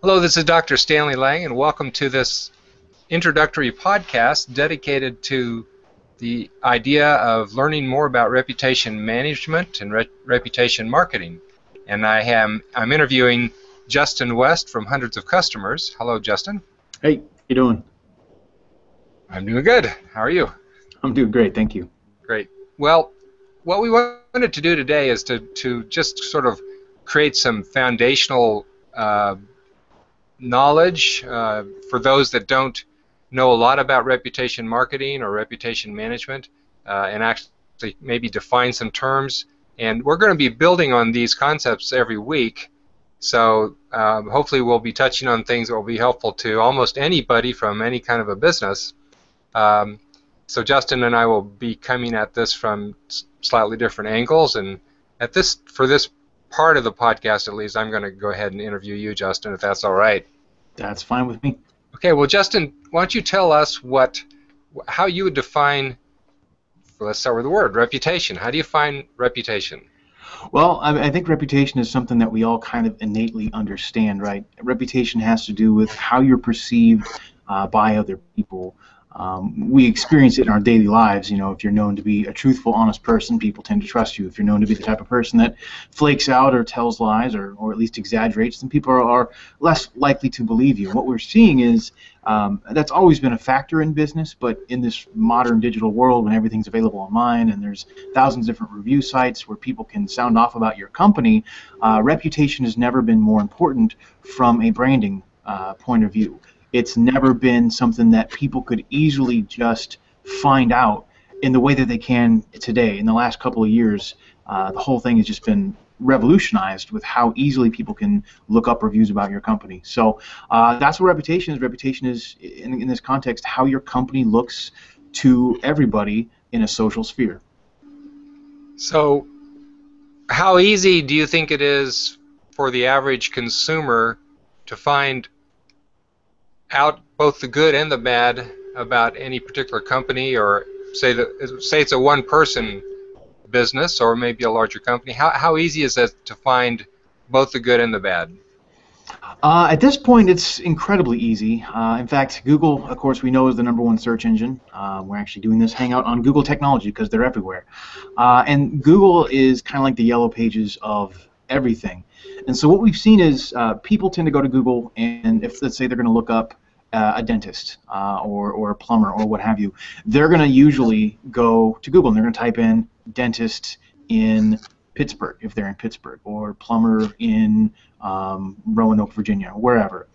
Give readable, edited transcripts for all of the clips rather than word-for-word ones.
Hello, this is Dr. Stanley Lang, and welcome to this introductory podcast dedicated to the idea of learning more about reputation management and reputation marketing. And I'm interviewing Justin West from Hundreds of Customers. Hello, Justin. Hey, how you doing? I'm doing good. How are you? I'm doing great, thank you. Great. Well, what we wanted to do today is to just sort of create some foundational knowledge for those that don't know a lot about reputation marketing or reputation management, and actually maybe define some terms. And we're going to be building on these concepts every week, so hopefully we'll be touching on things that will be helpful to almost anybody from any kind of a business. So Justin and I will be coming at this from slightly different angles, and for this part of the podcast at least, I'm going to go ahead and interview you, Justin, if that's all right. That's fine with me. Okay, well, Justin, why don't you tell us how you would define, let's start with the word, reputation. How do you define reputation? Well, I think reputation is something that we all kind of innately understand, right? Reputation has to do with how you're perceived by other people. We experience it in our daily lives. You know, if you're known to be a truthful, honest person, people tend to trust you. If you're known to be the type of person that flakes out or tells lies or at least exaggerates, then people are less likely to believe you. What we're seeing is that's always been a factor in business, but in this modern digital world when everything's available online and there's thousands of different review sites where people can sound off about your company, reputation has never been more important from a branding point of view. It's never been something that people could easily just find out in the way that they can today. In the last couple of years, the whole thing has just been revolutionized with how easily people can look up reviews about your company. So that's what reputation is. Reputation is, in this context, how your company looks to everybody in a social sphere. So how easy do you think it is for the average consumer to find out both the good and the bad about any particular company, or say it's a one-person business or maybe a larger company? How easy is it to find both the good and the bad? At this point, it's incredibly easy. In fact, Google, of course, we know is the #1 search engine. We're actually doing this hangout on Google technology because they're everywhere. And Google is kind of like the yellow pages of everything. And so what we've seen is people tend to go to Google, and if, let's say, they're going to look up a dentist or a plumber or what have you, they're going to usually go to Google and they're going to type in dentist in Pittsburgh, if they're in Pittsburgh, or plumber in Roanoke, Virginia, wherever.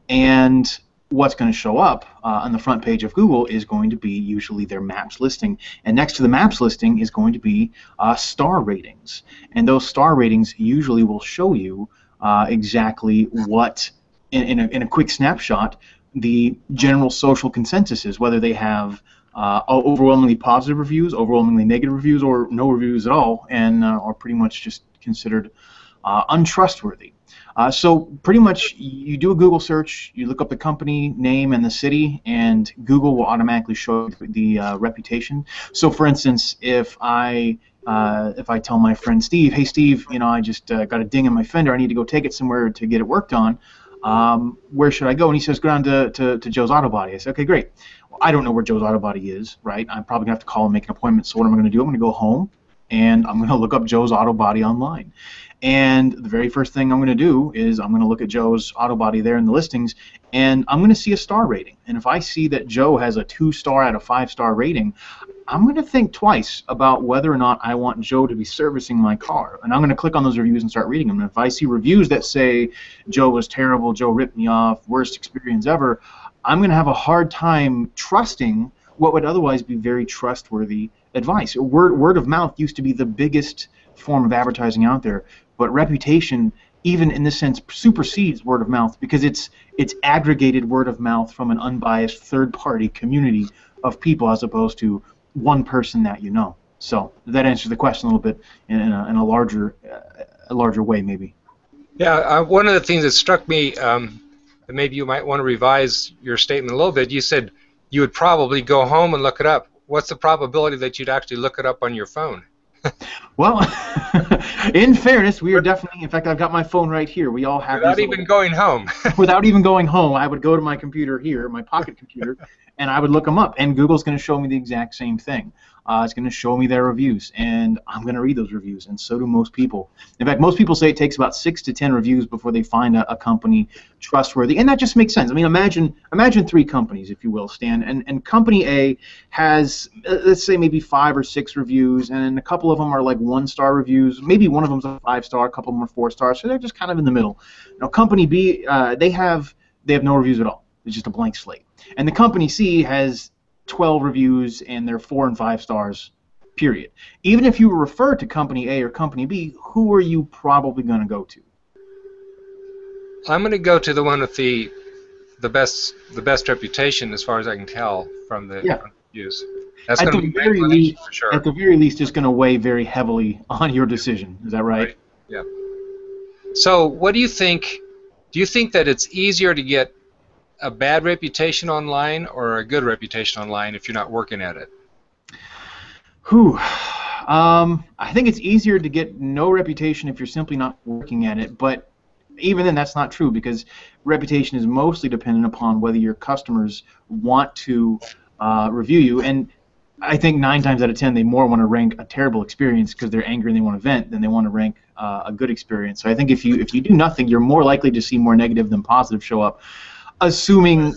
And what's going to show up on the front page of Google is going to be usually their maps listing. And next to the maps listing is going to be star ratings. And those star ratings usually will show you exactly what, in a quick snapshot, the general social consensus is, whether they have overwhelmingly positive reviews, overwhelmingly negative reviews, or no reviews at all, and are pretty much just considered untrustworthy. So pretty much you do a Google search, you look up the company name and the city, and Google will automatically show you the reputation. So for instance, if I tell my friend Steve, hey Steve, you know, I just got a ding in my fender, I need to go take it somewhere to get it worked on, where should I go? And he says, go down to Joe's Auto Body. I say, okay, great. Well, I don't know where Joe's Auto Body is, right? I'm probably going to have to call and make an appointment. So what am I going to do? I'm going to go home, and I'm going to look up Joe's Auto Body online. And the very first thing I'm going to do is I'm going to look at Joe's Auto Body there in the listings, and I'm going to see a star rating. And if I see that Joe has a 2-star out of 5-star rating, I'm going to think twice about whether or not I want Joe to be servicing my car. And I'm going to click on those reviews and start reading them. And if I see reviews that say, Joe was terrible, Joe ripped me off, worst experience ever, I'm going to have a hard time trusting what would otherwise be very trustworthy advice. Word of mouth used to be the biggest form of advertising out there, but reputation, even in this sense, supersedes word of mouth because it's aggregated word of mouth from an unbiased third-party community of people as opposed to one person that you know. So that answers the question a little bit in a larger way, maybe. Yeah, one of the things that struck me, that maybe you might want to revise your statement a little bit. You said you would probably go home and look it up. What's the probability that you'd actually look it up on your phone? Well, in fairness, we are definitely. In fact, I've got my phone right here. We all have Without these even little. going home. Without even going home, I would go to my computer here, my pocket computer, and I would look them up. And Google's going to show me the exact same thing. It's going to show me their reviews, and I'm going to read those reviews, and so do most people. In fact, most people say it takes about 6 to 10 reviews before they find a company trustworthy, and that just makes sense. I mean, imagine three companies, if you will, Stan, and company A has, let's say, maybe 5 or 6 reviews, and a couple of them are like 1-star reviews. Maybe one of them's a 5-star, a couple of them are 4 stars, so they're just kind of in the middle. Now, company B, they have no reviews at all. It's just a blank slate. And the company C has 12 reviews and they're 4 and 5 stars, period. Even if you refer to company A or company B, who are you probably going to go to? I'm going to go to the one with the best reputation, as far as I can tell from the Yeah. reviews. That's At going the to be my very inclination least, for sure. at the very least, it's going to weigh very heavily on your decision. Is that right? Right. Yeah. So, what do you think? Do you think that it's easier to get a bad reputation online or a good reputation online if you're not working at it? Whew. I think it's easier to get no reputation if you're simply not working at it, but even then, that's not true because reputation is mostly dependent upon whether your customers want to review you. And I think 9 times out of 10, they more want to rank a terrible experience because they're angry and they want to vent than they want to rank a good experience. So I think if you do nothing, you're more likely to see more negative than positive show up, assuming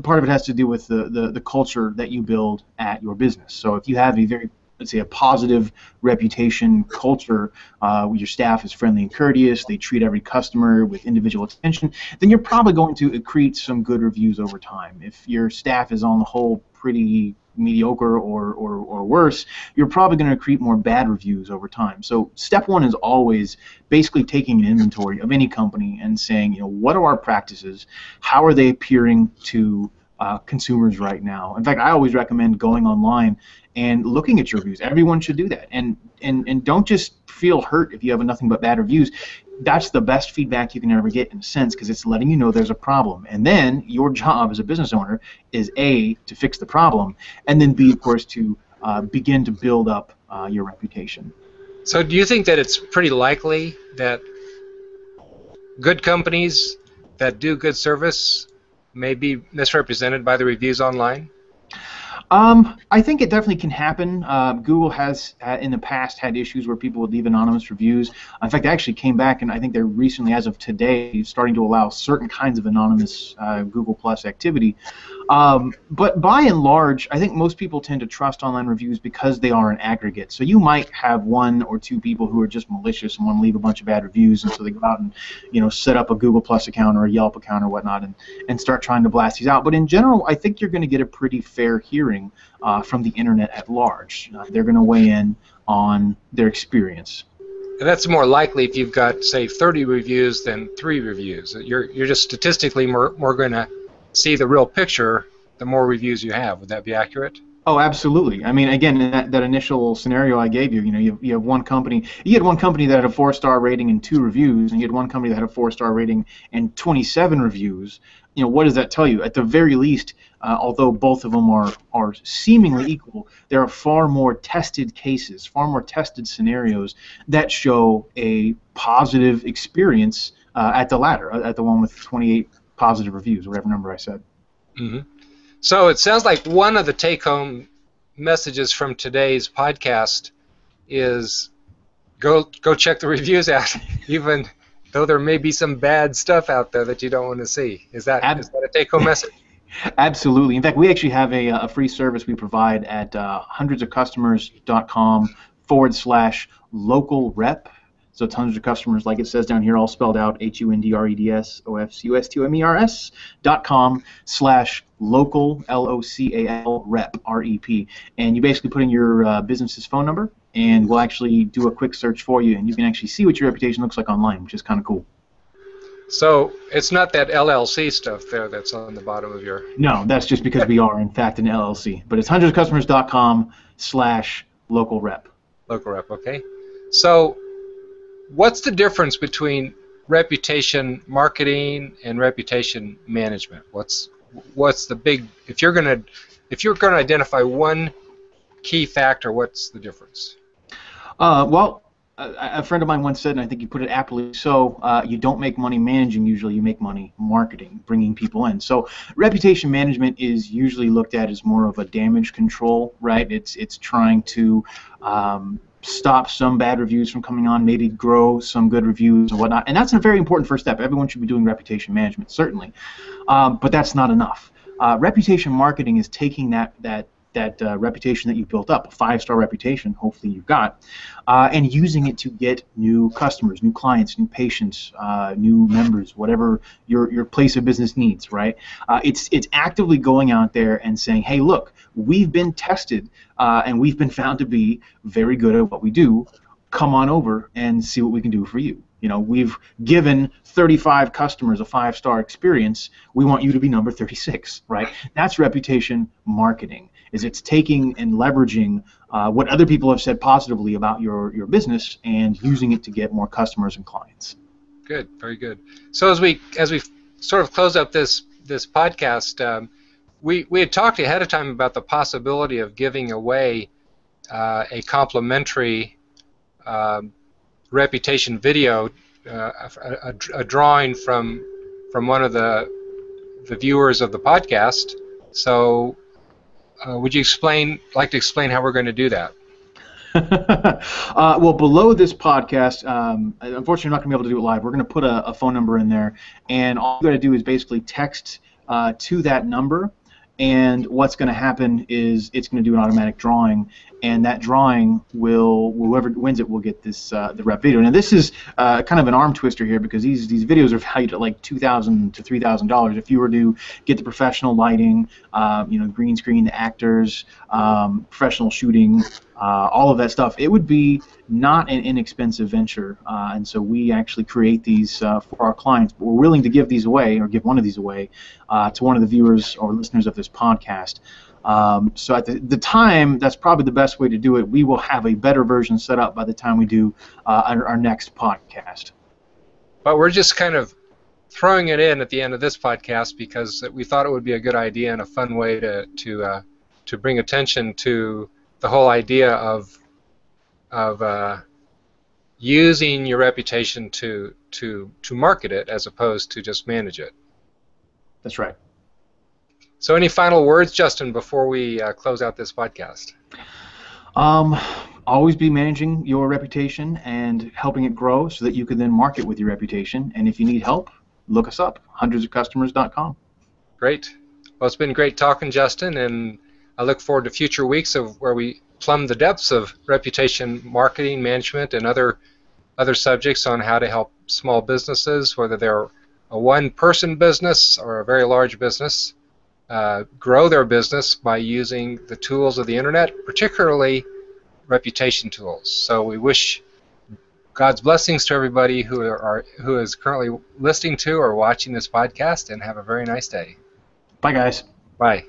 part of it has to do with the culture that you build at your business. So if you have a very, let's say, a positive reputation culture, your staff is friendly and courteous, they treat every customer with individual attention, then you're probably going to accrete some good reviews over time. If your staff is on the whole pretty mediocre or worse, you're probably going to accrete more bad reviews over time. So step one is always basically taking an inventory of any company and saying, what are our practices? How are they appearing to consumers right now? In fact, I always recommend going online and looking at your reviews. Everyone should do that, and don't just feel hurt if you have nothing but bad reviews. That's the best feedback you can ever get, in a sense, because it's letting you know there's a problem. And then your job as a business owner is A, to fix the problem, and then B, of course, to begin to build up your reputation. So, do you think that it's pretty likely that good companies that do good service may be misrepresented by the reviews online? I think it definitely can happen. Google has, in the past, had issues where people would leave anonymous reviews. In fact, they actually came back, and I think they're recently, as of today, starting to allow certain kinds of anonymous Google Plus activity. But by and large, I think most people tend to trust online reviews because they are an aggregate. So you might have 1 or 2 people who are just malicious and want to leave a bunch of bad reviews, and so they go out and set up a Google Plus account or a Yelp account or whatnot and start trying to blast these out. But in general, I think you're going to get a pretty fair hearing from the internet at large. They're going to weigh in on their experience. And that's more likely if you've got, say, 30 reviews than 3 reviews. You're just statistically more going to see the real picture the more reviews you have. Would that be accurate? Oh, absolutely. I mean, again, in that initial scenario I gave you, you have one company. You had one company that had a 4-star rating and 2 reviews, and you had one company that had a 4-star rating and 27 reviews. What does that tell you? At the very least, although both of them are seemingly equal, there are far more tested cases, far more tested scenarios that show a positive experience at the latter, at the one with 28 positive reviews, whatever number I said. Mm-hmm. So it sounds like one of the take-home messages from today's podcast is go check the reviews out, even though there may be some bad stuff out there that you don't want to see. Is that a take-home message? Absolutely. In fact, we actually have a free service we provide at hundredsofcustomers.com/local rep. So it's hundreds of customers, like it says down here, all spelled out, HUNDREDSOFCUSTOMERS.com/local, LOCAL, rep, REP. And you basically put in your business's phone number, and we'll actually do a quick search for you, and you can actually see what your reputation looks like online, which is kind of cool. So it's not that LLC stuff there that's on the bottom of your... No, that's just because we are, in fact, an LLC. But it's hundredsofcustomers.com/local rep. Local rep, okay. So what's the difference between reputation marketing and reputation management? What's the big, if you're going to identify one key factor, what's the difference? Well, a friend of mine once said, and I think he put it aptly so, you don't make money managing usually, you make money marketing, bringing people in. So reputation management is usually looked at as more of a damage control, right? It's trying to stop some bad reviews from coming on, maybe grow some good reviews and whatnot. And that's a very important first step. Everyone should be doing reputation management, certainly. But that's not enough. Reputation marketing is taking that reputation that you built up, a five-star reputation, hopefully you've got, and using it to get new customers, new clients, new patients, new members, whatever your place of business needs, right? It's actively going out there and saying, hey, look, we've been tested and we've been found to be very good at what we do. Come on over and see what we can do for you. You know, we've given 35 customers a five-star experience. We want you to be number 36, right? That's reputation marketing. It's taking and leveraging what other people have said positively about your business and using it to get more customers and clients. Good, very good. So as we sort of close up this podcast, we had talked ahead of time about the possibility of giving away a complimentary reputation video, a drawing from one of the viewers of the podcast. So would you like to explain how we're going to do that? Well, below this podcast, unfortunately, I'm not going to be able to do it live. We're going to put a phone number in there, and all you got to do is basically text to that number. And what's going to happen is it's going to do an automatic drawing, and that drawing will, whoever wins it will get this the rep video. Now this is kind of an arm twister here because these videos are valued at like $2,000 to $3,000. If you were to get the professional lighting, green screen, the actors, professional shooting, all of that stuff, it would be not an inexpensive venture. And so we actually create these for our clients, but we're willing to give these away or give one of these away to one of the viewers or listeners of this podcast. So at the time, that's probably the best way to do it. We will have a better version set up by the time we do our next podcast. But we're just kind of throwing it in at the end of this podcast because we thought it would be a good idea and a fun way to bring attention to the whole idea of using your reputation to market it as opposed to just manage it. That's right. So any final words, Justin, before we close out this podcast? Always be managing your reputation and helping it grow so that you can then market with your reputation. And if you need help, look us up, hundredsofcustomers.com. Great. Well, it's been great talking, Justin, and I look forward to future weeks of where we plumb the depths of reputation marketing, management, and other subjects on how to help small businesses, whether they're a one-person business or a very large business, grow their business by using the tools of the internet, particularly reputation tools. So we wish God's blessings to everybody who is currently listening to or watching this podcast, and have a very nice day. Bye, guys. Bye.